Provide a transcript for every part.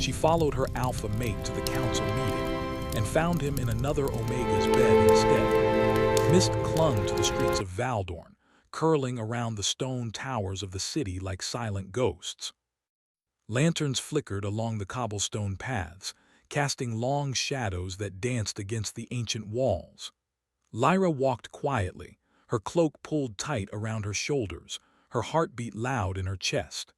She followed her alpha mate to the council meeting and found him in another Omega's bed instead. Mist clung to the streets of Valdorn, curling around the stone towers of the city like silent ghosts. Lanterns flickered along the cobblestone paths, casting long shadows that danced against the ancient walls. Lyra walked quietly, her cloak pulled tight around her shoulders, her heart beat loud in her chest.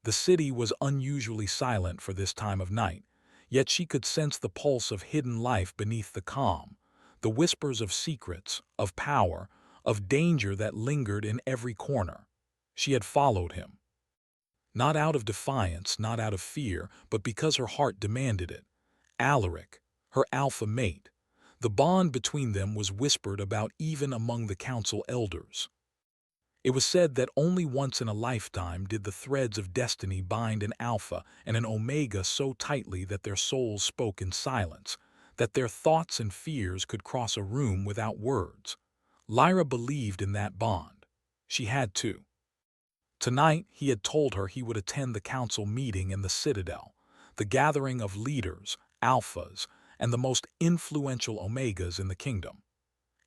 The city was unusually silent for this time of night, yet she could sense the pulse of hidden life beneath the calm, the whispers of secrets, of power, of danger that lingered in every corner. She had followed him. Not out of defiance, not out of fear, but because her heart demanded it. Alaric, her alpha mate. The bond between them was whispered about even among the council elders. It was said that only once in a lifetime did the threads of destiny bind an alpha and an omega so tightly that their souls spoke in silence, that their thoughts and fears could cross a room without words. Lyra believed in that bond. She had to. Tonight, he had told her he would attend the council meeting in the Citadel, the gathering of leaders, alphas, and the most influential omegas in the kingdom.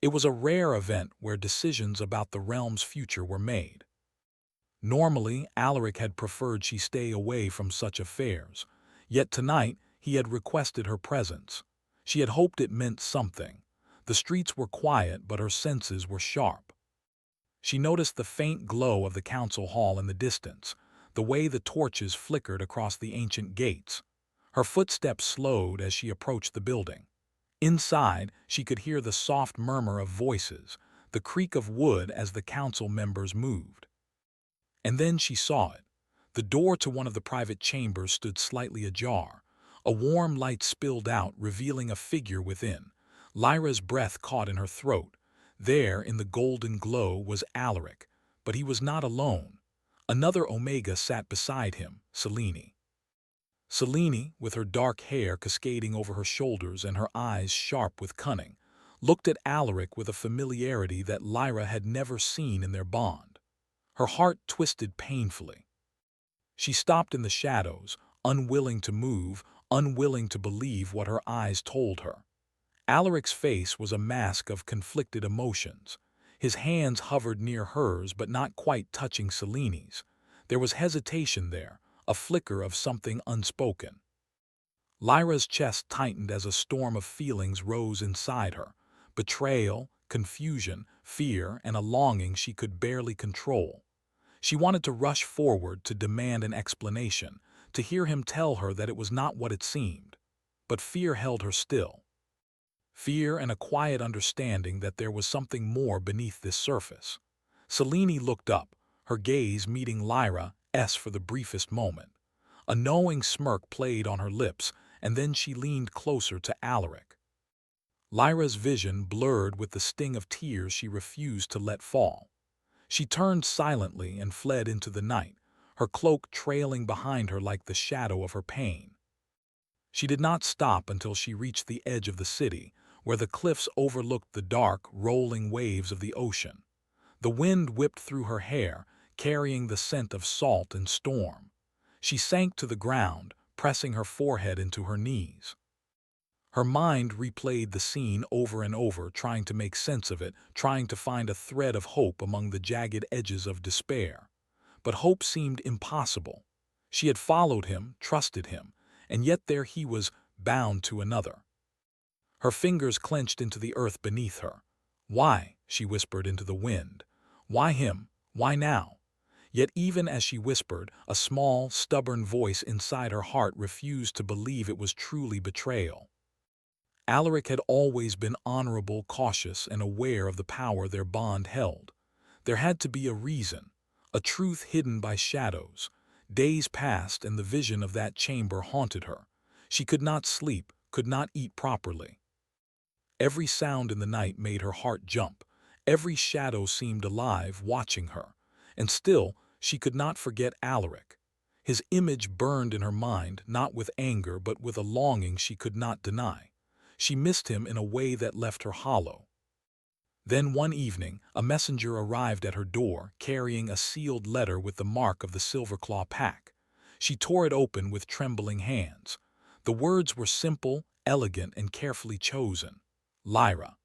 It was a rare event where decisions about the realm's future were made. Normally, Alaric had preferred she stay away from such affairs, yet tonight he had requested her presence. She had hoped it meant something. The streets were quiet, but her senses were sharp. She noticed the faint glow of the council hall in the distance, the way the torches flickered across the ancient gates. Her footsteps slowed as she approached the building. Inside, she could hear the soft murmur of voices, the creak of wood as the council members moved. And then she saw it. The door to one of the private chambers stood slightly ajar. A warm light spilled out, revealing a figure within. Lyra's breath caught in her throat. There, in the golden glow, was Alaric, but he was not alone. Another Omega sat beside him, Selene. Selene, with her dark hair cascading over her shoulders and her eyes sharp with cunning, looked at Alaric with a familiarity that Lyra had never seen in their bond. Her heart twisted painfully. She stopped in the shadows, unwilling to move, unwilling to believe what her eyes told her. Alaric's face was a mask of conflicted emotions. His hands hovered near hers but not quite touching Selene's. There was hesitation there, a flicker of something unspoken. Lyra's chest tightened as a storm of feelings rose inside her. Betrayal, confusion, fear, and a longing she could barely control. She wanted to rush forward to demand an explanation, to hear him tell her that it was not what it seemed. But fear held her still. Fear and a quiet understanding that there was something more beneath this surface. Selene looked up, her gaze meeting Lyra's for the briefest moment. A knowing smirk played on her lips, and then she leaned closer to Alaric. Lyra's vision blurred with the sting of tears she refused to let fall. She turned silently and fled into the night, her cloak trailing behind her like the shadow of her pain. She did not stop until she reached the edge of the city, where the cliffs overlooked the dark, rolling waves of the ocean. The wind whipped through her hair, carrying the scent of salt and storm. She sank to the ground, pressing her forehead into her knees. Her mind replayed the scene over and over, trying to make sense of it, trying to find a thread of hope among the jagged edges of despair. But hope seemed impossible. She had followed him, trusted him, and yet there he was, bound to another. Her fingers clenched into the earth beneath her. "Why?" she whispered into the wind. "Why him? Why now?" Yet even as she whispered, a small, stubborn voice inside her heart refused to believe it was truly betrayal. Alaric had always been honorable, cautious, and aware of the power their bond held. There had to be a reason, a truth hidden by shadows. Days passed, and the vision of that chamber haunted her. She could not sleep, could not eat properly. Every sound in the night made her heart jump. Every shadow seemed alive, watching her. And still, she could not forget Alaric. His image burned in her mind, not with anger, but with a longing she could not deny. She missed him in a way that left her hollow. Then one evening, a messenger arrived at her door, carrying a sealed letter with the mark of the Silverclaw pack. She tore it open with trembling hands. The words were simple, elegant, and carefully chosen. Lyra.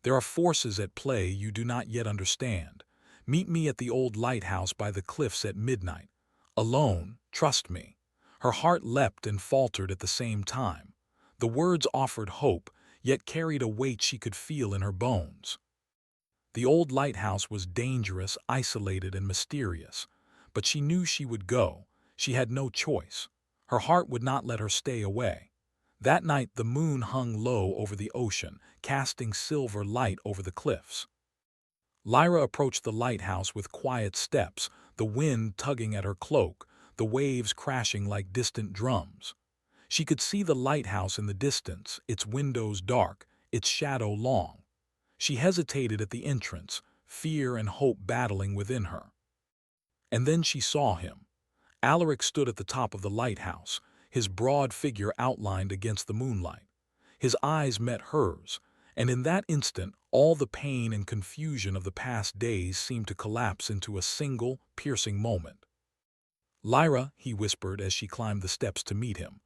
There are forces at play you do not yet understand. Meet me at the old lighthouse by the cliffs at midnight. Alone, trust me. Her heart leapt and faltered at the same time. The words offered hope, yet carried a weight she could feel in her bones. The old lighthouse was dangerous, isolated, and mysterious. But she knew she would go. She had no choice. Her heart would not let her stay away. That night the moon hung low over the ocean, casting silver light over the cliffs. Lyra approached the lighthouse with quiet steps, the wind tugging at her cloak, the waves crashing like distant drums. She could see the lighthouse in the distance, its windows dark, its shadow long. She hesitated at the entrance, fear and hope battling within her. And then she saw him. Alaric stood at the top of the lighthouse, his broad figure outlined against the moonlight. His eyes met hers, and in that instant all the pain and confusion of the past days seemed to collapse into a single, piercing moment. "Lyra," he whispered as she climbed the steps to meet him,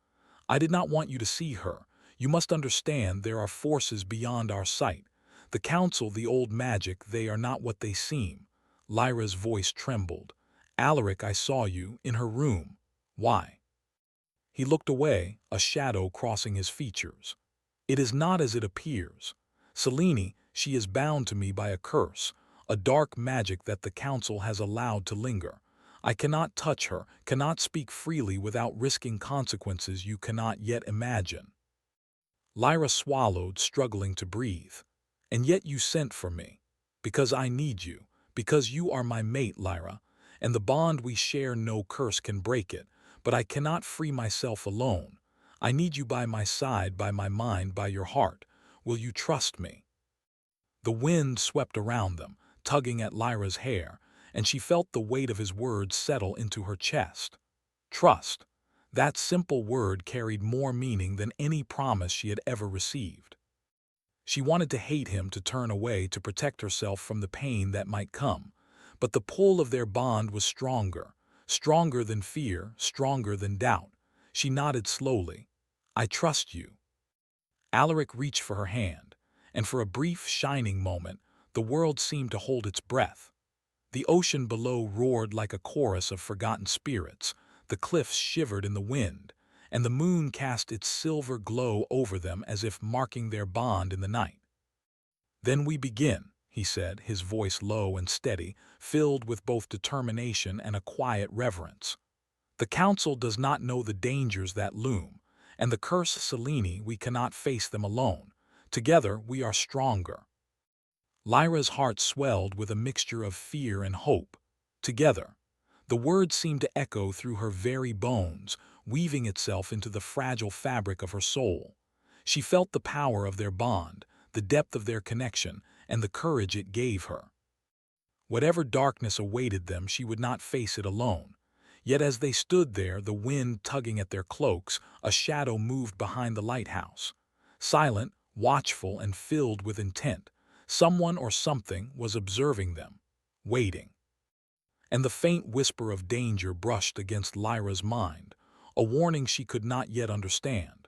"I did not want you to see her. You must understand there are forces beyond our sight. The council, the old magic, they are not what they seem." Lyra's voice trembled. "Alaric, I saw you, in her room. Why?" He looked away, a shadow crossing his features. "It is not as it appears. Selene, she is bound to me by a curse, a dark magic that the council has allowed to linger. I cannot touch her, cannot speak freely without risking consequences you cannot yet imagine." Lyra swallowed, struggling to breathe. "And yet you sent for me. Because I need you. Because you are my mate, Lyra. And the bond we share no curse can break it. But I cannot free myself alone. I need you by my side, by my mind, by your heart. Will you trust me?" The wind swept around them, tugging at Lyra's hair, and she felt the weight of his words settle into her chest. Trust. That simple word carried more meaning than any promise she had ever received. She wanted to hate him, to turn away, to protect herself from the pain that might come. But the pull of their bond was stronger, stronger than fear, stronger than doubt. She nodded slowly. "I trust you." Alaric reached for her hand, and for a brief, shining moment, the world seemed to hold its breath. The ocean below roared like a chorus of forgotten spirits, the cliffs shivered in the wind, and the moon cast its silver glow over them as if marking their bond in the night. "Then we begin," he said, his voice low and steady, filled with both determination and a quiet reverence. "The council does not know the dangers that loom, and the curse, Selene, we cannot face them alone. Together we are stronger." Lyra's heart swelled with a mixture of fear and hope. Together. The word seemed to echo through her very bones, weaving itself into the fragile fabric of her soul. She felt the power of their bond, the depth of their connection, and the courage it gave her. Whatever darkness awaited them, she would not face it alone. Yet as they stood there, the wind tugging at their cloaks, a shadow moved behind the lighthouse. Silent, watchful, and filled with intent, someone or something was observing them, waiting. And the faint whisper of danger brushed against Lyra's mind, a warning she could not yet understand.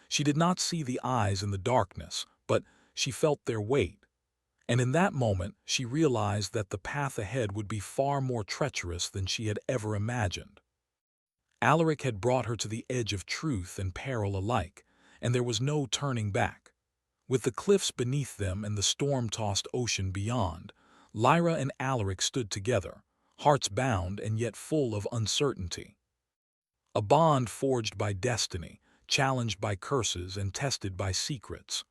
She did not see the eyes in the darkness, but she felt their weight. And in that moment, she realized that the path ahead would be far more treacherous than she had ever imagined. Alaric had brought her to the edge of truth and peril alike, and there was no turning back. With the cliffs beneath them and the storm-tossed ocean beyond, Lyra and Alaric stood together, hearts bound and yet full of uncertainty. A bond forged by destiny, challenged by curses and tested by secrets.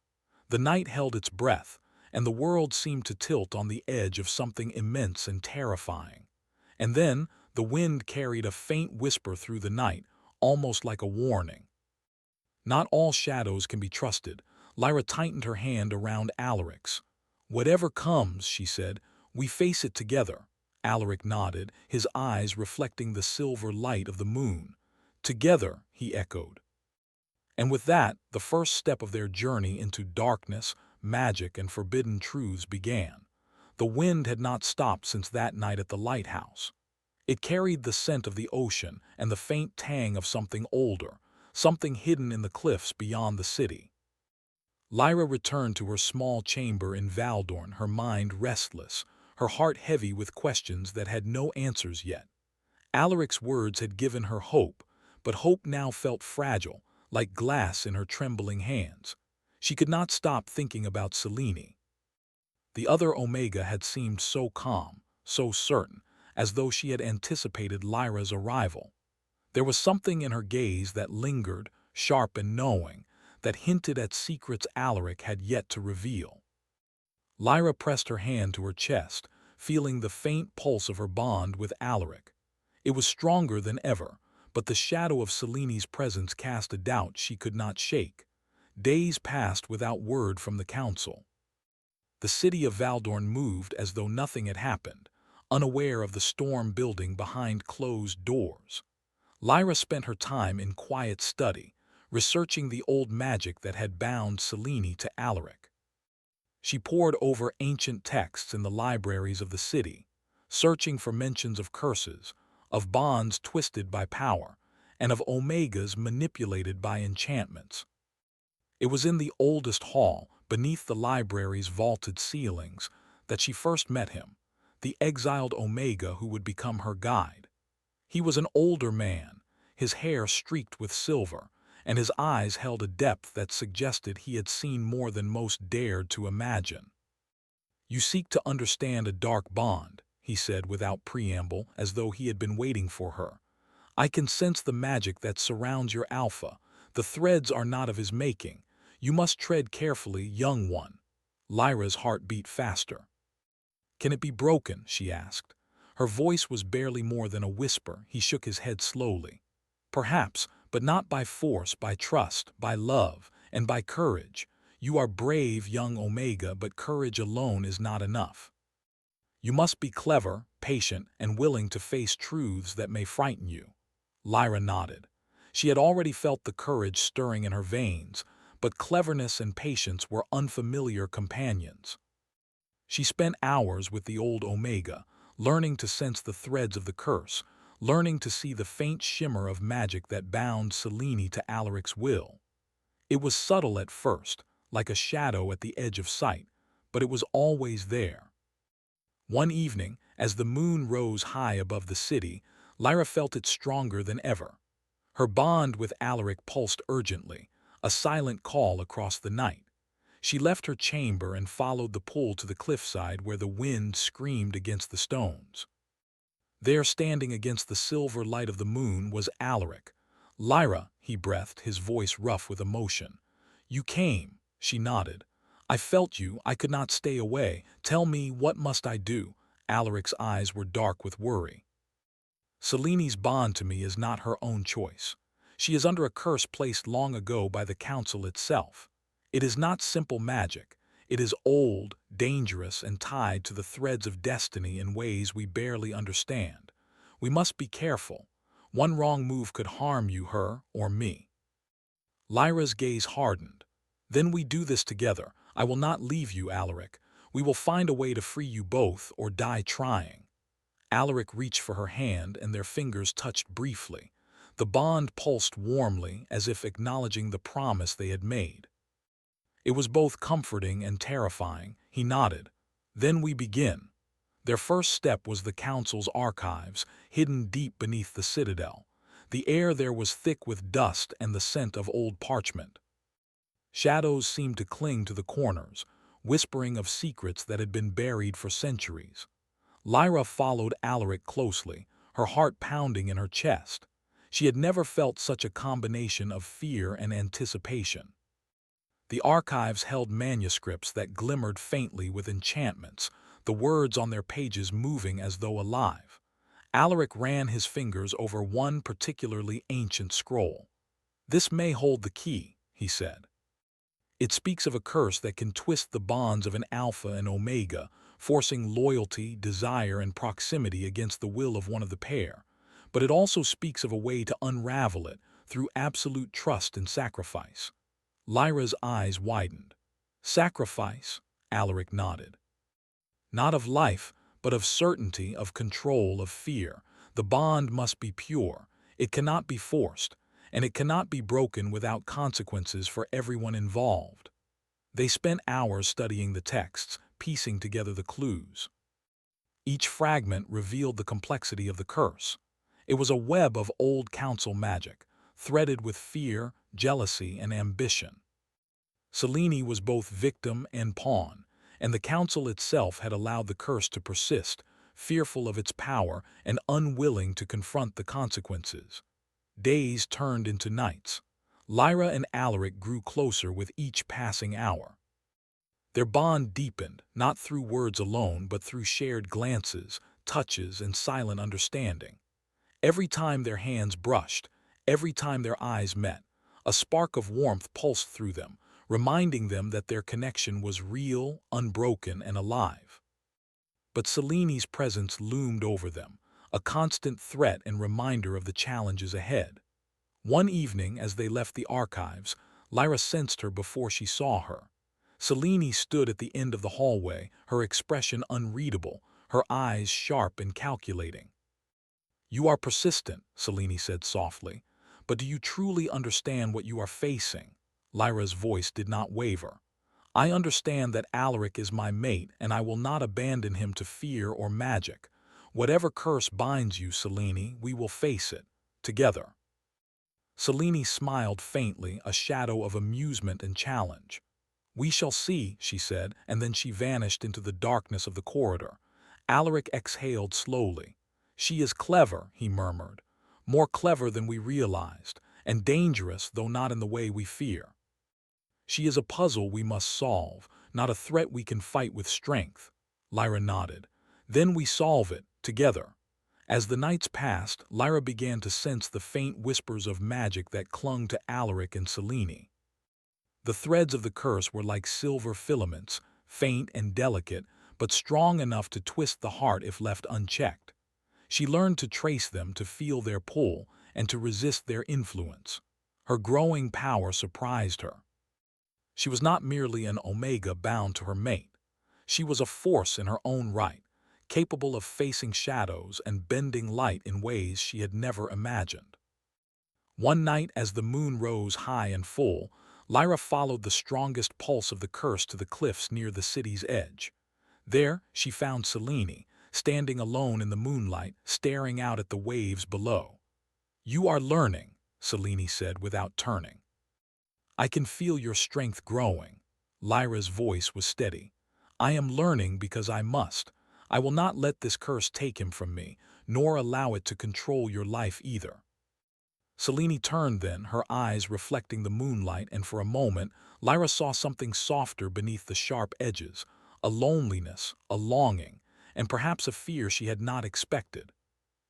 The night held its breath, and the world seemed to tilt on the edge of something immense and terrifying. And then the wind carried a faint whisper through the night, almost like a warning. "Not all shadows can be trusted." Lyra tightened her hand around Alaric's. "Whatever comes," she said, "we face it together." Alaric nodded, his eyes reflecting the silver light of the moon. "Together," he echoed. And with that, the first step of their journey into darkness, magic, and forbidden truths began. The wind had not stopped since that night at the lighthouse. It carried the scent of the ocean and the faint tang of something older, something hidden in the cliffs beyond the city. Lyra returned to her small chamber in Valdorn, her mind restless, her heart heavy with questions that had no answers yet. Alaric's words had given her hope, but hope now felt fragile, like glass in her trembling hands. She could not stop thinking about Selene. The other Omega had seemed so calm, so certain, as though she had anticipated Lyra's arrival. There was something in her gaze that lingered, sharp and knowing, that hinted at secrets Alaric had yet to reveal. Lyra pressed her hand to her chest, feeling the faint pulse of her bond with Alaric. It was stronger than ever, but the shadow of Selene's presence cast a doubt she could not shake. Days passed without word from the council. The city of Valdorn moved as though nothing had happened, unaware of the storm building behind closed doors. Lyra spent her time in quiet study, researching the old magic that had bound Selene to Alaric. She pored over ancient texts in the libraries of the city, searching for mentions of curses, of bonds twisted by power, and of omegas manipulated by enchantments. It was in the oldest hall, beneath the library's vaulted ceilings, that she first met him, the exiled omega who would become her guide. He was an older man, his hair streaked with silver, and his eyes held a depth that suggested he had seen more than most dared to imagine. "You seek to understand a dark bond," he said without preamble, as though he had been waiting for her. "I can sense the magic that surrounds your alpha. The threads are not of his making. You must tread carefully, young one." Lyra's heart beat faster. "Can it be broken?" she asked. Her voice was barely more than a whisper. He shook his head slowly. "Perhaps, but not by force, by trust, by love, and by courage. You are brave, young Omega, but courage alone is not enough. You must be clever, patient, and willing to face truths that may frighten you." Lyra nodded. She had already felt the courage stirring in her veins, but cleverness and patience were unfamiliar companions. She spent hours with the old Omega, learning to sense the threads of the curse, learning to see the faint shimmer of magic that bound Selene to Alaric's will. It was subtle at first, like a shadow at the edge of sight, but it was always there. One evening, as the moon rose high above the city, Lyra felt it stronger than ever. Her bond with Alaric pulsed urgently, a silent call across the night. She left her chamber and followed the pull to the cliffside where the wind screamed against the stones. There, standing against the silver light of the moon, was Alaric. "Lyra," he breathed, his voice rough with emotion. "You came," she nodded. "I felt you, I could not stay away. Tell me, what must I do?" Alaric's eyes were dark with worry. "Selene's bond to me is not her own choice. She is under a curse placed long ago by the council itself. It is not simple magic. It is old, dangerous, and tied to the threads of destiny in ways we barely understand. We must be careful. One wrong move could harm you, her, or me." Lyra's gaze hardened. "Then we do this together. I will not leave you, Alaric. We will find a way to free you both, or die trying." Alaric reached for her hand, and their fingers touched briefly. The bond pulsed warmly, as if acknowledging the promise they had made. It was both comforting and terrifying. He nodded. "Then we begin." Their first step was the council's archives, hidden deep beneath the citadel. The air there was thick with dust and the scent of old parchment. Shadows seemed to cling to the corners, whispering of secrets that had been buried for centuries. Lyra followed Alaric closely, her heart pounding in her chest. She had never felt such a combination of fear and anticipation. The archives held manuscripts that glimmered faintly with enchantments, the words on their pages moving as though alive. Alaric ran his fingers over one particularly ancient scroll. "This may hold the key," he said. "It speaks of a curse that can twist the bonds of an alpha and omega, forcing loyalty, desire, and proximity against the will of one of the pair. But it also speaks of a way to unravel it through absolute trust and sacrifice." Lyra's eyes widened. "Sacrifice?" Alaric nodded. "Not of life, but of certainty, of control, of fear. The bond must be pure, it cannot be forced, and it cannot be broken without consequences for everyone involved. They spent hours studying the texts, piecing together the clues. Each fragment revealed the complexity of the curse. It was a web of old council magic, threaded with fear, jealousy, and ambition. Selene was both victim and pawn, and the council itself had allowed the curse to persist, fearful of its power and unwilling to confront the consequences. Days turned into nights. Lyra and Alaric grew closer with each passing hour. Their bond deepened, not through words alone, but through shared glances, touches, and silent understanding. Every time their hands brushed, every time their eyes met, a spark of warmth pulsed through them, reminding them that their connection was real, unbroken, and alive. But Selene's presence loomed over them, a constant threat and reminder of the challenges ahead. One evening, as they left the archives, Lyra sensed her before she saw her. Selene stood at the end of the hallway, her expression unreadable, her eyes sharp and calculating. "You are persistent," Selene said softly, "but do you truly understand what you are facing?" Lyra's voice did not waver. "I understand that Alaric is my mate, and I will not abandon him to fear or magic. Whatever curse binds you, Selene, we will face it, together." Selene smiled faintly, a shadow of amusement and challenge. "We shall see," she said, and then she vanished into the darkness of the corridor. Alaric exhaled slowly. "She is clever," he murmured, "more clever than we realized, and dangerous, though not in the way we fear. She is a puzzle we must solve, not a threat we can fight with strength." Lyra nodded. "Then we solve it, together." As the nights passed, Lyra began to sense the faint whispers of magic that clung to Alaric and Selene. The threads of the curse were like silver filaments, faint and delicate, but strong enough to twist the heart if left unchecked. She learned to trace them, to feel their pull, and to resist their influence. Her growing power surprised her. She was not merely an omega bound to her mate. She was a force in her own right, capable of facing shadows and bending light in ways she had never imagined. One night, as the moon rose high and full, Lyra followed the strongest pulse of the curse to the cliffs near the city's edge. There, she found Selene, standing alone in the moonlight, staring out at the waves below. "You are learning," Selene said without turning. "I can feel your strength growing." Lyra's voice was steady. "I am learning because I must. I will not let this curse take him from me, nor allow it to control your life either." Selene turned then, her eyes reflecting the moonlight, and for a moment, Lyra saw something softer beneath the sharp edges, a loneliness, a longing, and perhaps a fear she had not expected.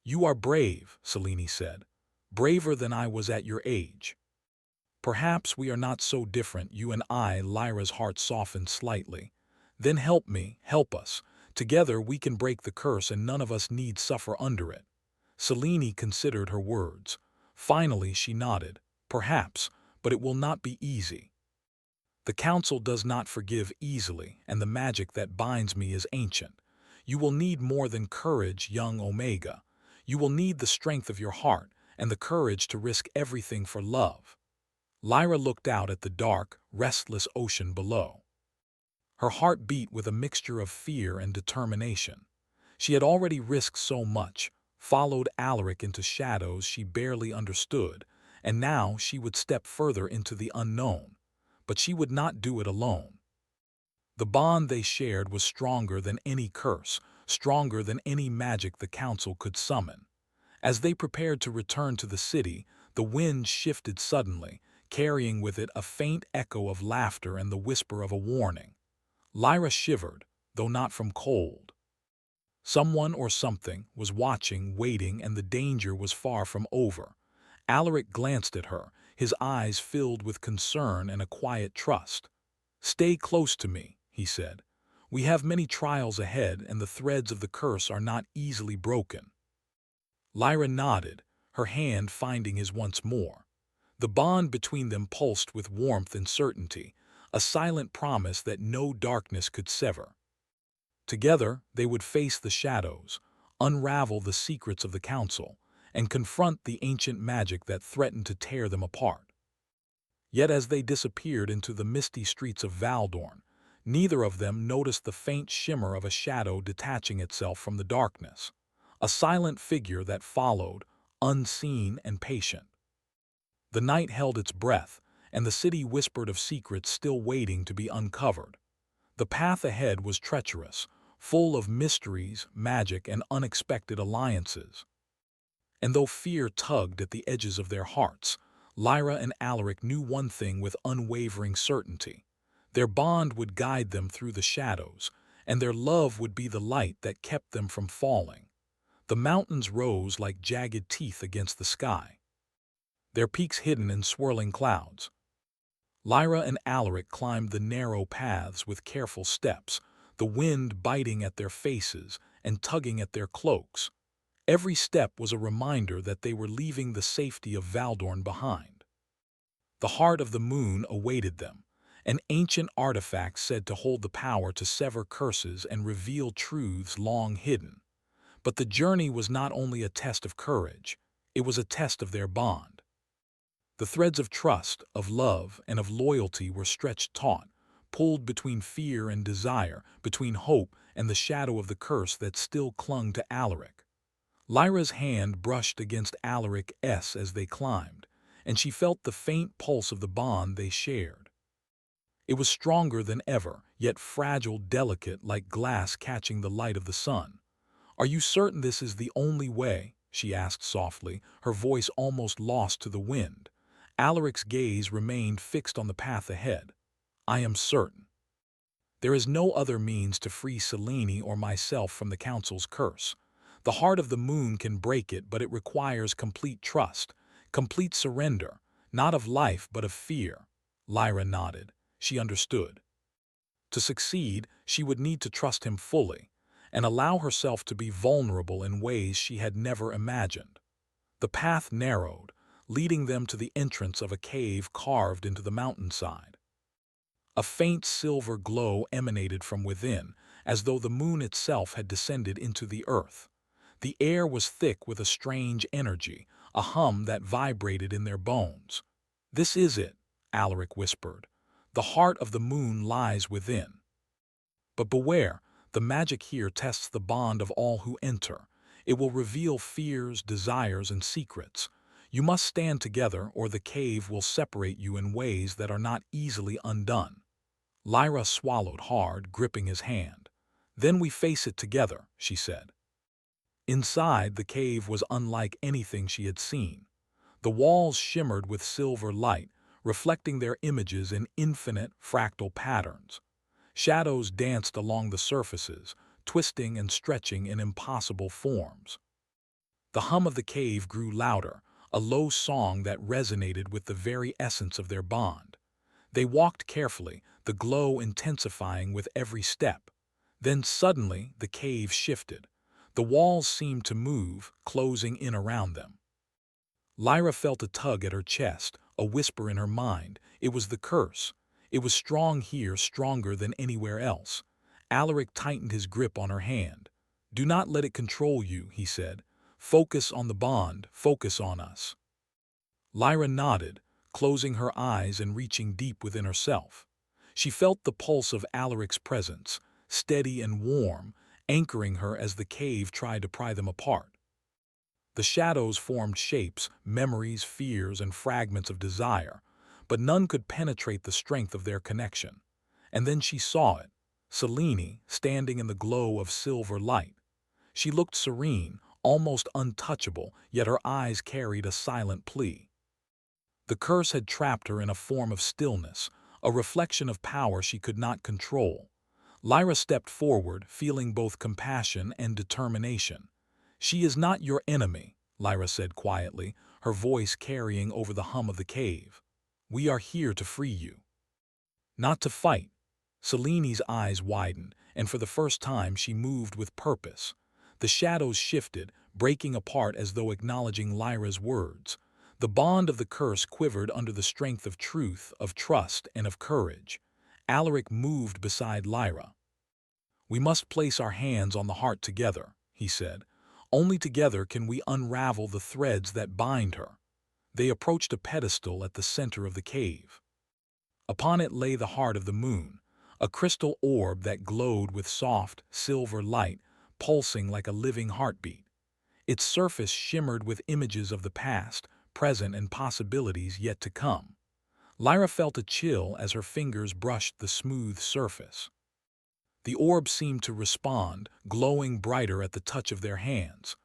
"You are brave," Selene said, "braver than I was at your age." "Perhaps we are not so different, you and I." Lyra's heart softened slightly. "Then help me, help us. Together we can break the curse and none of us need suffer under it." Selene considered her words. Finally she nodded. "Perhaps, but it will not be easy. The council does not forgive easily, and the magic that binds me is ancient. You will need more than courage, young Omega. You will need the strength of your heart and the courage to risk everything for love." Lyra looked out at the dark, restless ocean below. Her heart beat with a mixture of fear and determination. She had already risked so much, followed Alaric into shadows she barely understood, and now she would step further into the unknown. But she would not do it alone. The bond they shared was stronger than any curse, stronger than any magic the council could summon. As they prepared to return to the city, the wind shifted suddenly, carrying with it a faint echo of laughter and the whisper of a warning. Lyra shivered, though not from cold. Someone or something was watching, waiting, and the danger was far from over. Alaric glanced at her, his eyes filled with concern and a quiet trust. "Stay close to me," he said. "We have many trials ahead, and the threads of the curse are not easily broken." Lyra nodded, her hand finding his once more. The bond between them pulsed with warmth and certainty, a silent promise that no darkness could sever. Together, they would face the shadows, unravel the secrets of the council, and confront the ancient magic that threatened to tear them apart. Yet as they disappeared into the misty streets of Valdorn, neither of them noticed the faint shimmer of a shadow detaching itself from the darkness, a silent figure that followed, unseen and patient. The night held its breath, and the city whispered of secrets still waiting to be uncovered. The path ahead was treacherous, full of mysteries, magic, and unexpected alliances. And though fear tugged at the edges of their hearts, Lyra and Alaric knew one thing with unwavering certainty. Their bond would guide them through the shadows, and their love would be the light that kept them from falling. The mountains rose like jagged teeth against the sky, their peaks hidden in swirling clouds. Lyra and Alaric climbed the narrow paths with careful steps, the wind biting at their faces and tugging at their cloaks. Every step was a reminder that they were leaving the safety of Valdorn behind. The heart of the moon awaited them, an ancient artifact said to hold the power to sever curses and reveal truths long hidden. But the journey was not only a test of courage, it was a test of their bond. The threads of trust, of love, and of loyalty were stretched taut, pulled between fear and desire, between hope and the shadow of the curse that still clung to Alaric. Lyra's hand brushed against Alaric's as they climbed, and she felt the faint pulse of the bond they shared. It was stronger than ever, yet fragile, delicate, like glass catching the light of the sun. "Are you certain this is the only way?" she asked softly, her voice almost lost to the wind. Alaric's gaze remained fixed on the path ahead. "I am certain. There is no other means to free Selene or myself from the Council's curse. The heart of the moon can break it, but it requires complete trust, complete surrender, not of life but of fear." Lyra nodded. She understood. To succeed, she would need to trust him fully, and allow herself to be vulnerable in ways she had never imagined. The path narrowed, leading them to the entrance of a cave carved into the mountainside. A faint silver glow emanated from within, as though the moon itself had descended into the earth. The air was thick with a strange energy, a hum that vibrated in their bones. "This is it," Alaric whispered. "The heart of the moon lies within. But beware, the magic here tests the bond of all who enter. It will reveal fears, desires, and secrets. You must stand together, or the cave will separate you in ways that are not easily undone." Lyra swallowed hard, gripping his hand. "Then we face it together," she said. Inside, the cave was unlike anything she had seen. The walls shimmered with silver light, reflecting their images in infinite, fractal patterns. Shadows danced along the surfaces, twisting and stretching in impossible forms. The hum of the cave grew louder, a low song that resonated with the very essence of their bond. They walked carefully, the glow intensifying with every step. Then suddenly the cave shifted. The walls seemed to move, closing in around them. Lyra felt a tug at her chest, a whisper in her mind. It was the curse. It was strong here, stronger than anywhere else. Alaric tightened his grip on her hand. "Do not let it control you," he said. "Focus on the bond, focus on us." Lyra nodded, closing her eyes and reaching deep within herself. She felt the pulse of Alaric's presence, steady and warm, anchoring her as the cave tried to pry them apart. The shadows formed shapes, memories, fears, and fragments of desire, but none could penetrate the strength of their connection. And then she saw it, Selene, standing in the glow of silver light. She looked serene, almost untouchable, yet her eyes carried a silent plea. The curse had trapped her in a form of stillness, a reflection of power she could not control. Lyra stepped forward, feeling both compassion and determination. "She is not your enemy," Lyra said quietly, her voice carrying over the hum of the cave. "We are here to free you, not to fight." Selene's eyes widened, and for the first time she moved with purpose. The shadows shifted, breaking apart as though acknowledging Lyra's words. The bond of the curse quivered under the strength of truth, of trust, and of courage. Alaric moved beside Lyra. "We must place our hands on the heart together," he said. Only together can we unravel the threads that bind her. They approached a pedestal at the center of the cave. Upon it lay the heart of the moon, a crystal orb that glowed with soft, silver light, pulsing like a living heartbeat. Its surface shimmered with images of the past, present, and possibilities yet to come. Lyra felt a chill as her fingers brushed the smooth surface. The orb seemed to respond, glowing brighter at the touch of their hands.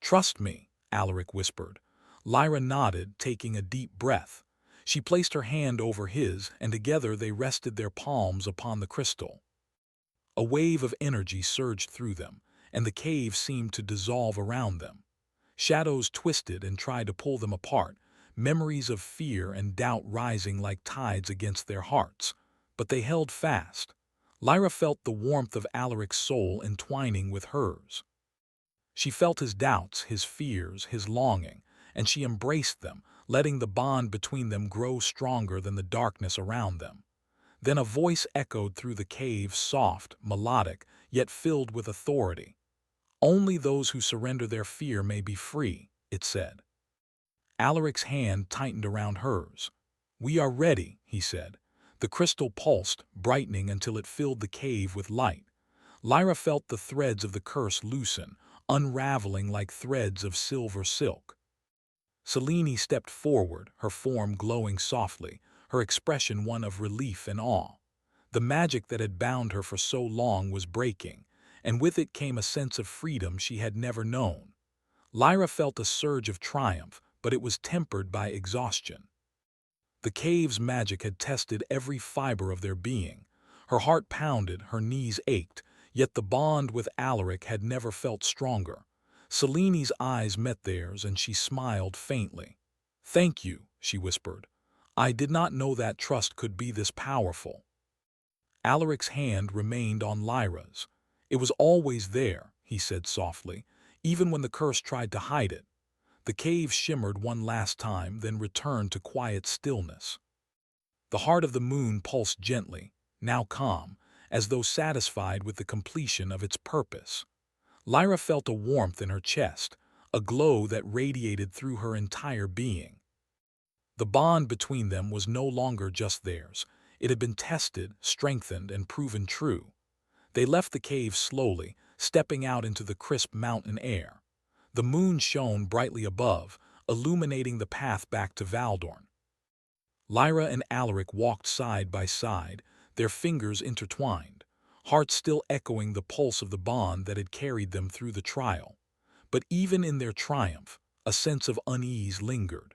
"Trust me," Alaric whispered. Lyra nodded, taking a deep breath. She placed her hand over his, and together they rested their palms upon the crystal. A wave of energy surged through them, and the cave seemed to dissolve around them. Shadows twisted and tried to pull them apart, memories of fear and doubt rising like tides against their hearts. But they held fast. Lyra felt the warmth of Alaric's soul entwining with hers. She felt his doubts, his fears, his longing, and she embraced them, letting the bond between them grow stronger than the darkness around them. Then a voice echoed through the cave, soft, melodic, yet filled with authority. "Only those who surrender their fear may be free," it said. Alaric's hand tightened around hers. "We are ready," he said. The crystal pulsed, brightening until it filled the cave with light. Lyra felt the threads of the curse loosen, unraveling like threads of silver silk. Selene stepped forward, her form glowing softly, her expression one of relief and awe. The magic that had bound her for so long was breaking, and with it came a sense of freedom she had never known. Lyra felt a surge of triumph, but it was tempered by exhaustion. The cave's magic had tested every fiber of their being. Her heart pounded, her knees ached, yet the bond with Alaric had never felt stronger. Selene's eyes met theirs, and she smiled faintly. "Thank you," she whispered. "I did not know that trust could be this powerful." Alaric's hand remained on Lyra's. "It was always there," he said softly, "even when the curse tried to hide it." The cave shimmered one last time, then returned to quiet stillness. The heart of the moon pulsed gently, now calm, as though satisfied with the completion of its purpose. Lyra felt a warmth in her chest, a glow that radiated through her entire being. The bond between them was no longer just theirs. It had been tested, strengthened, and proven true. They left the cave slowly, stepping out into the crisp mountain air. The moon shone brightly above, illuminating the path back to Valdorn. Lyra and Alaric walked side by side, their fingers intertwined, hearts still echoing the pulse of the bond that had carried them through the trial. But even in their triumph, a sense of unease lingered.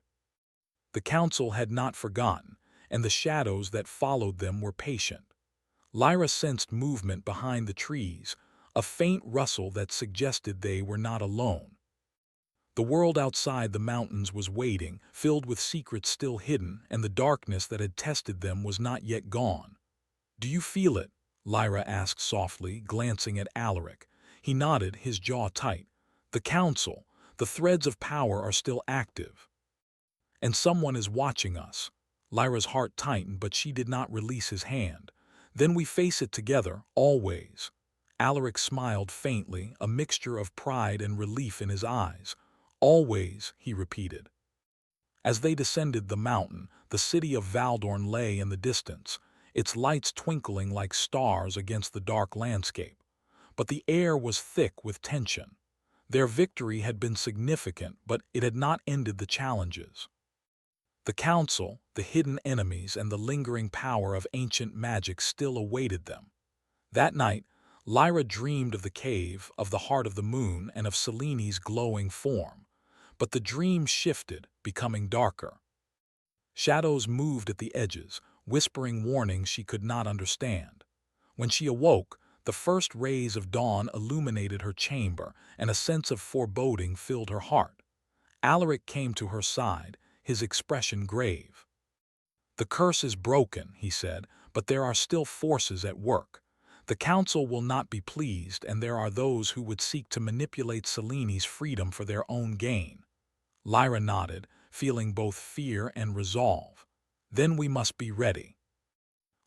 The council had not forgotten, and the shadows that followed them were patient. Lyra sensed movement behind the trees, a faint rustle that suggested they were not alone. The world outside the mountains was waiting, filled with secrets still hidden, and the darkness that had tested them was not yet gone. "Do you feel it?" Lyra asked softly, glancing at Alaric. He nodded, his jaw tight. "The council, the threads of power are still active. And someone is watching us." Lyra's heart tightened, but she did not release his hand. "Then we face it together, always." Alaric smiled faintly, a mixture of pride and relief in his eyes. "Always," he repeated. As they descended the mountain, the city of Valdorn lay in the distance, its lights twinkling like stars against the dark landscape. But the air was thick with tension. Their victory had been significant, but it had not ended the challenges. The council, the hidden enemies, and the lingering power of ancient magic still awaited them. That night, Lyra dreamed of the cave, of the heart of the moon, and of Selene's glowing form. But the dream shifted, becoming darker. Shadows moved at the edges, whispering warnings she could not understand. When she awoke, the first rays of dawn illuminated her chamber, and a sense of foreboding filled her heart. Alaric came to her side, his expression grave. "The curse is broken," he said, "but there are still forces at work. The council will not be pleased, and there are those who would seek to manipulate Selene's freedom for their own gain." Lyra nodded, feeling both fear and resolve. "Then we must be ready.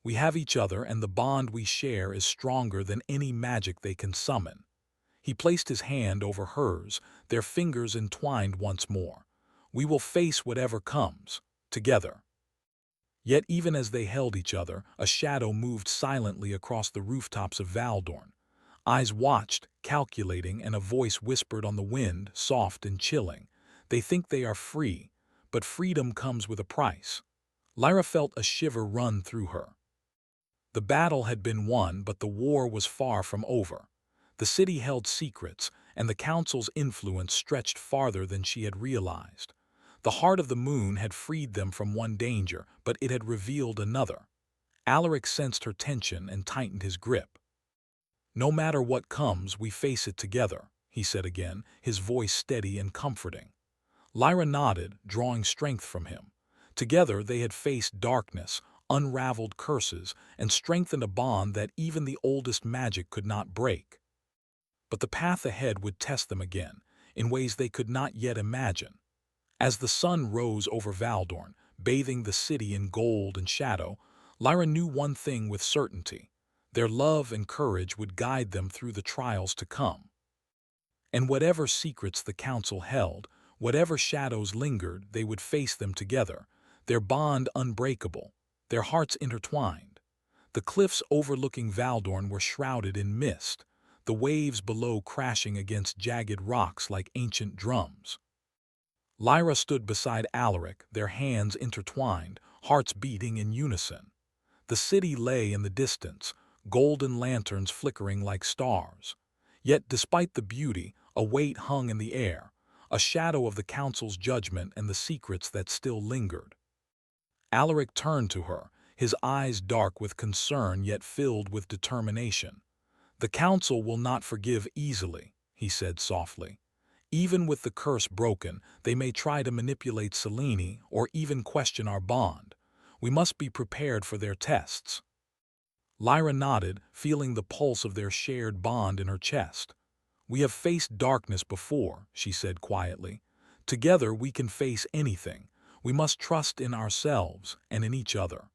We have each other, and the bond we share is stronger than any magic they can summon." He placed his hand over hers, their fingers entwined once more. "We will face whatever comes, together." Yet even as they held each other, a shadow moved silently across the rooftops of Valdorn. Eyes watched, calculating, and a voice whispered on the wind, soft and chilling. "They think they are free, but freedom comes with a price." Lyra felt a shiver run through her. The battle had been won, but the war was far from over. The city held secrets, and the council's influence stretched farther than she had realized. The heart of the moon had freed them from one danger, but it had revealed another. Alaric sensed her tension and tightened his grip. "No matter what comes, we face it together," he said again, his voice steady and comforting. Lyra nodded, drawing strength from him. Together they had faced darkness, unraveled curses, and strengthened a bond that even the oldest magic could not break. But the path ahead would test them again, in ways they could not yet imagine. As the sun rose over Valdorn, bathing the city in gold and shadow, Lyra knew one thing with certainty: their love and courage would guide them through the trials to come. And whatever secrets the council held, whatever shadows lingered, they would face them together, their bond unbreakable, their hearts intertwined. The cliffs overlooking Valdorn were shrouded in mist, the waves below crashing against jagged rocks like ancient drums. Lyra stood beside Alaric, their hands intertwined, hearts beating in unison. The city lay in the distance, golden lanterns flickering like stars. Yet despite the beauty, a weight hung in the air, a shadow of the council's judgment and the secrets that still lingered. Alaric turned to her, his eyes dark with concern yet filled with determination. "The council will not forgive easily," he said softly. "Even with the curse broken, they may try to manipulate Selene or even question our bond. We must be prepared for their tests." Lyra nodded, feeling the pulse of their shared bond in her chest. "We have faced darkness before," she said quietly. "Together we can face anything. We must trust in ourselves and in each other."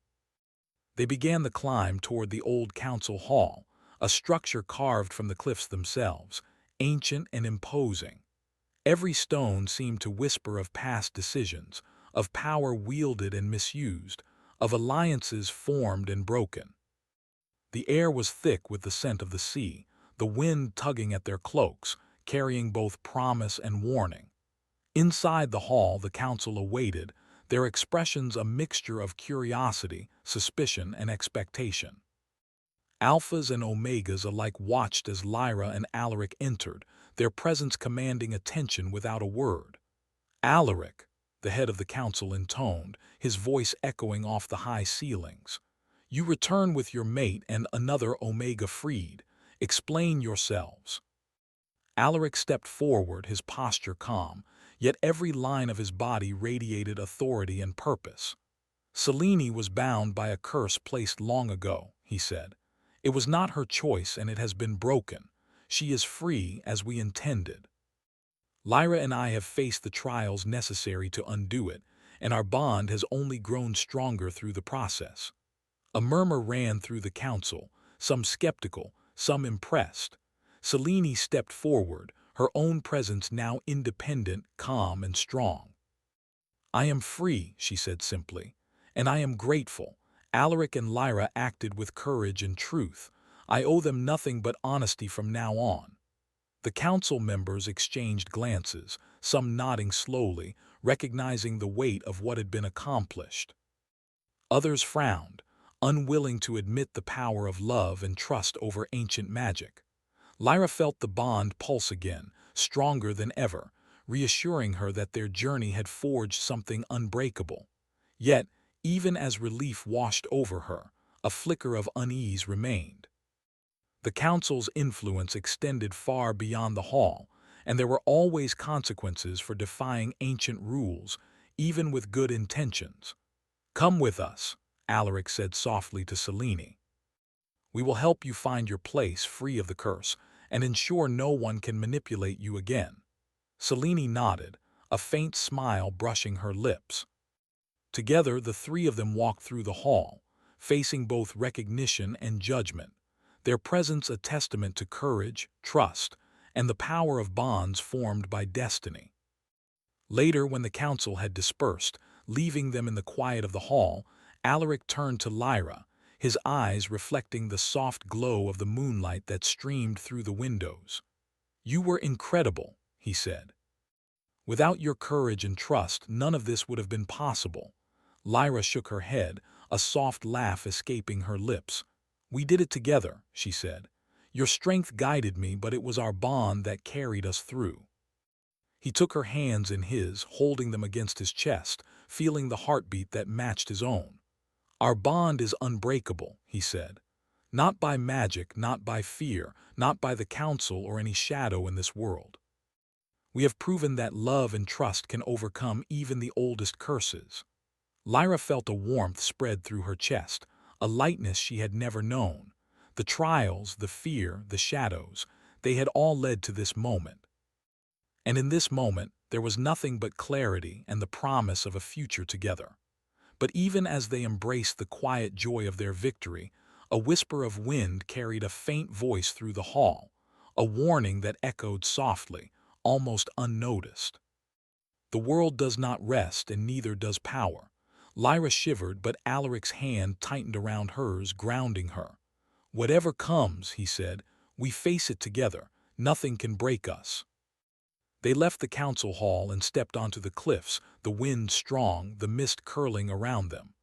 They began the climb toward the old council hall, a structure carved from the cliffs themselves, ancient and imposing. Every stone seemed to whisper of past decisions, of power wielded and misused, of alliances formed and broken. The air was thick with the scent of the sea, the wind tugging at their cloaks, carrying both promise and warning. Inside the hall the council awaited, their expressions a mixture of curiosity, suspicion, and expectation. Alphas and Omegas alike watched as Lyra and Alaric entered, their presence commanding attention without a word. "Alaric," the head of the council intoned, his voice echoing off the high ceilings, "you return with your mate and another Omega freed. Explain yourselves." Alaric stepped forward, his posture calm, yet every line of his body radiated authority and purpose. "Selene was bound by a curse placed long ago," he said. "It was not her choice and it has been broken. She is free as we intended. Lyra and I have faced the trials necessary to undo it, and our bond has only grown stronger through the process." A murmur ran through the council, some skeptical, some impressed. Selene stepped forward, her own presence now independent, calm, and strong. "I am free," she said simply, "and I am grateful. Alaric and Lyra acted with courage and truth. I owe them nothing but honesty from now on." The council members exchanged glances, some nodding slowly, recognizing the weight of what had been accomplished. Others frowned, unwilling to admit the power of love and trust over ancient magic. Lyra felt the bond pulse again, stronger than ever, reassuring her that their journey had forged something unbreakable. Yet, even as relief washed over her, a flicker of unease remained. The council's influence extended far beyond the hall, and there were always consequences for defying ancient rules, even with good intentions. "Come with us," Alaric said softly to Selene. "We will help you find your place free of the curse, and ensure no one can manipulate you again." Selene nodded, a faint smile brushing her lips. Together the three of them walked through the hall, facing both recognition and judgment, their presence a testament to courage, trust, and the power of bonds formed by destiny. Later, when the council had dispersed, leaving them in the quiet of the hall, Alaric turned to Lyra, his eyes reflecting the soft glow of the moonlight that streamed through the windows. "You were incredible," he said. "Without your courage and trust, none of this would have been possible." Lyra shook her head, a soft laugh escaping her lips. "We did it together," she said. "Your strength guided me, but it was our bond that carried us through." He took her hands in his, holding them against his chest, feeling the heartbeat that matched his own. "Our bond is unbreakable," he said. "Not by magic, not by fear, not by the council or any shadow in this world. We have proven that love and trust can overcome even the oldest curses." Lyra felt a warmth spread through her chest, a lightness she had never known. The trials, the fear, the shadows, they had all led to this moment. And in this moment, there was nothing but clarity and the promise of a future together. But even as they embraced the quiet joy of their victory, a whisper of wind carried a faint voice through the hall, a warning that echoed softly, almost unnoticed. "The world does not rest, and neither does power." Lyra shivered, but Alaric's hand tightened around hers, grounding her. "Whatever comes," he said, "we face it together. Nothing can break us." They left the council hall and stepped onto the cliffs, the wind strong, the mist curling around them.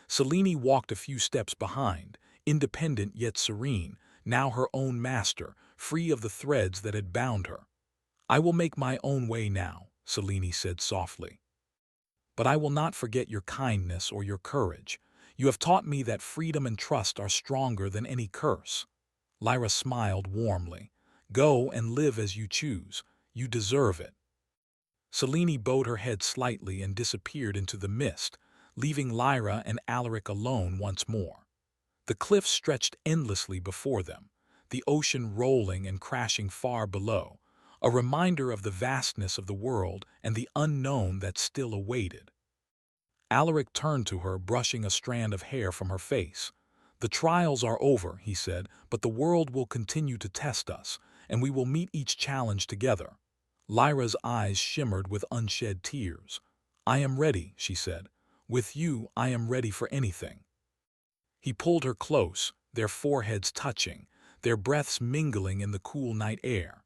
Selene walked a few steps behind, independent yet serene, now her own master, free of the threads that had bound her. "I will make my own way now," Selene said softly. "But I will not forget your kindness or your courage. You have taught me that freedom and trust are stronger than any curse." Lyra smiled warmly. "Go and live as you choose. You deserve it." Selene bowed her head slightly and disappeared into the mist, leaving Lyra and Alaric alone once more. The cliffs stretched endlessly before them, the ocean rolling and crashing far below, a reminder of the vastness of the world and the unknown that still awaited. Alaric turned to her, brushing a strand of hair from her face. "The trials are over," he said, "but the world will continue to test us, and we will meet each challenge together." Lyra's eyes shimmered with unshed tears. "I am ready," she said. "With you, I am ready for anything." He pulled her close, their foreheads touching, their breaths mingling in the cool night air.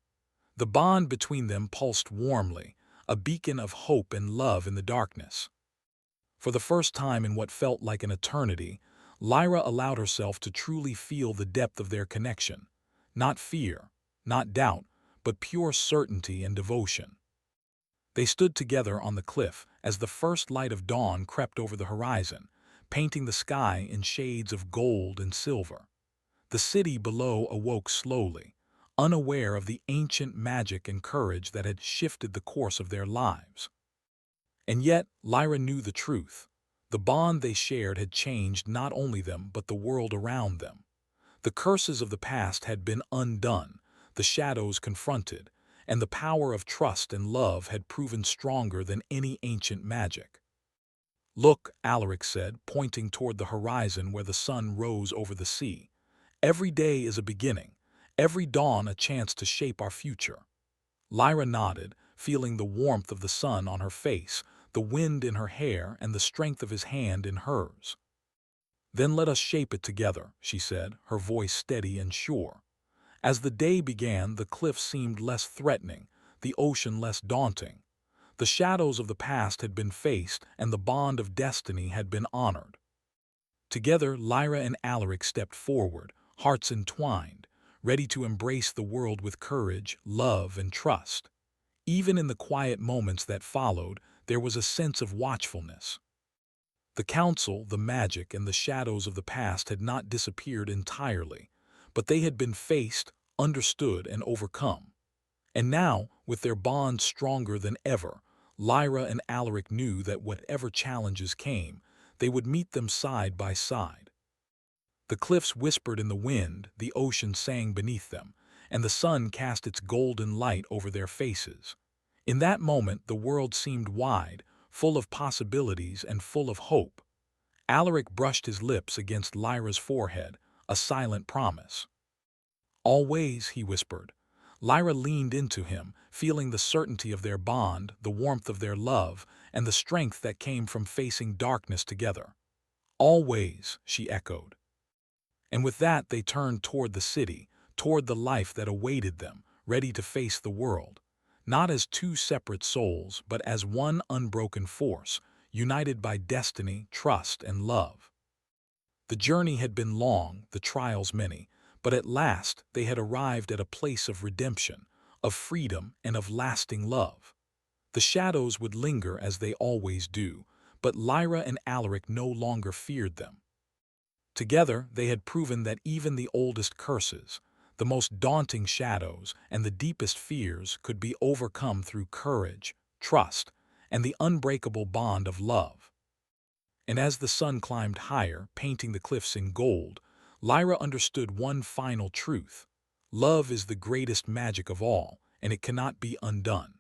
The bond between them pulsed warmly, a beacon of hope and love in the darkness. For the first time in what felt like an eternity, Lyra allowed herself to truly feel the depth of their connection. Not fear, not doubt, but pure certainty and devotion. They stood together on the cliff as the first light of dawn crept over the horizon, painting the sky in shades of gold and silver. The city below awoke slowly, unaware of the ancient magic and courage that had shifted the course of their lives. And yet, Lyra knew the truth. The bond they shared had changed not only them but the world around them. The curses of the past had been undone, the shadows confronted, and the power of trust and love had proven stronger than any ancient magic. "Look," Alaric said, pointing toward the horizon where the sun rose over the sea. "Every day is a beginning, every dawn a chance to shape our future." Lyra nodded, feeling the warmth of the sun on her face, the wind in her hair, and the strength of his hand in hers. "Then let us shape it together," she said, her voice steady and sure. As the day began, the cliffs seemed less threatening, the ocean less daunting. The shadows of the past had been faced, and the bond of destiny had been honored. Together, Lyra and Alaric stepped forward, hearts entwined, ready to embrace the world with courage, love, and trust. Even in the quiet moments that followed, there was a sense of watchfulness. The council, the magic, and the shadows of the past had not disappeared entirely, but they had been faced, understood, and overcome. And now, with their bond stronger than ever, Lyra and Alaric knew that whatever challenges came, they would meet them side by side. The cliffs whispered in the wind, the ocean sang beneath them, and the sun cast its golden light over their faces. In that moment, the world seemed wide, full of possibilities and full of hope. Alaric brushed his lips against Lyra's forehead, a silent promise. "Always," he whispered. Lyra leaned into him, feeling the certainty of their bond, the warmth of their love, and the strength that came from facing darkness together. "Always," she echoed. And with that they turned toward the city, toward the life that awaited them, ready to face the world. Not as two separate souls, but as one unbroken force, united by destiny, trust, and love. The journey had been long, the trials many, but at last they had arrived at a place of redemption, of freedom, and of lasting love. The shadows would linger as they always do, but Lyra and Alaric no longer feared them. Together they had proven that even the oldest curses, the most daunting shadows, and the deepest fears could be overcome through courage, trust, and the unbreakable bond of love. And as the sun climbed higher, painting the cliffs in gold, Lyra understood one final truth. Love is the greatest magic of all, and it cannot be undone.